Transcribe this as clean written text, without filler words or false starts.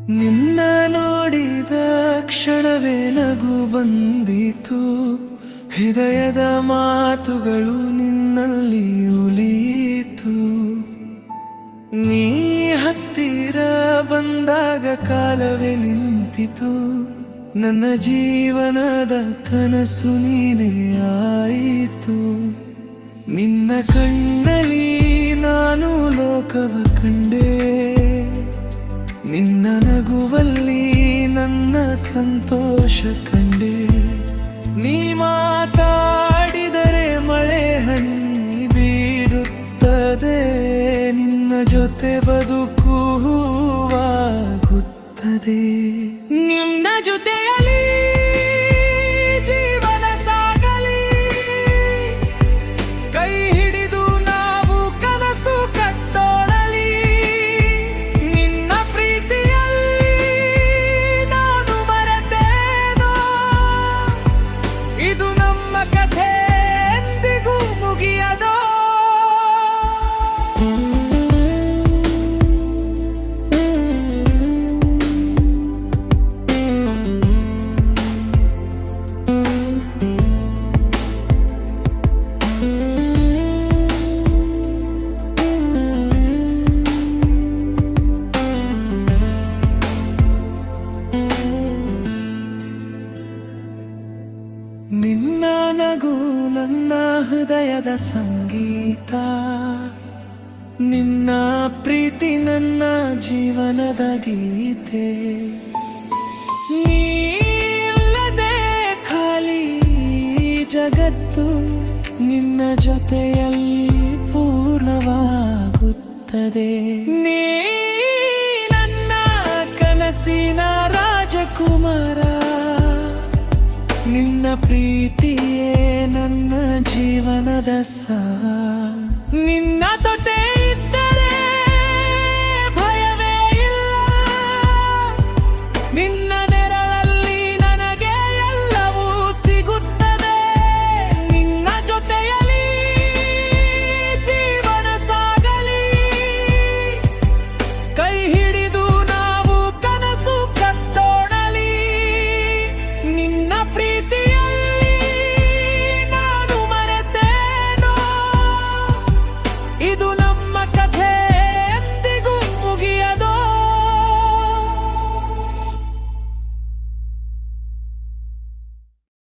ನಿನ್ನ ನೋಡಿದ ಕ್ಷಣವೇ ನಗು ಬಂದಿತು. ಹೃದಯದ ಮಾತುಗಳು ನಿನ್ನಲ್ಲಿ ಉಳಿಯಿತು. ನೀ ಹತ್ತಿರ ಬಂದಾಗ ಕಾಲವೇ ನಿಂತಿತು. ನನ್ನ ಜೀವನದ ಕನಸು ನೀನೇ ಆಯಿತು. ನಿನ್ನ ಕಣ್ಣಲ್ಲಿ ನಾನು ಲೋಕವ ಕಂಡೆ. ನಿನ್ನ ನಗುವಲ್ಲಿ ನನ್ನ ಸಂತೋಷ ಕಂಡೆ. ನೀ ಮಾತಾಡಿದರೆ ಮಳೆ ಹನಿ ಬೀಳುತ್ತದೆ. ನಿನ್ನ ಜೊತೆ ಬದುಕು ಹೂವಾಗುತ್ತದೆ. ನಿನ್ನ ಜೊತೆಯಲ್ಲಿ ಜೀವನ ಸಾಗಲಿ. ಕೈ ಹಿಡಿದು ನಾವು ಕನಸು ಕಟ್ಟೋಣಲಿ. ನಿನ್ನ ಪ್ರೀತಿಯಲ್ಲಿ ನಾನು ಮರೆತೇನೋ. ಇದು ನಮ್ಮ ಕಥೆ ಎಂದಿಗೂ ಮುಗಿಯದೋ. ನಿನ್ನ ನಗು ನನ್ನ ಹೃದಯದ ಸಂಗೀತ. ನಿನ್ನ ಪ್ರೀತಿ ನನ್ನ ಜೀವನದ ಗೀತೆ. ನೀಲ್ಲದೆ ಖಾಲಿ ಜಗತ್ತು. ನಿನ್ನ ಜೊತೆಯಲ್ಲಿ ಪೂರ್ಣವಾಗುತ್ತದೆ. ನೀ ನನ್ನ ಕನಸಿನ ರಾಜಕುಮಾರ. ನಿನ್ನ ಪ್ರೀತಿಯೇ ನನ್ನ ಜೀವನದ ನಿನ್ನ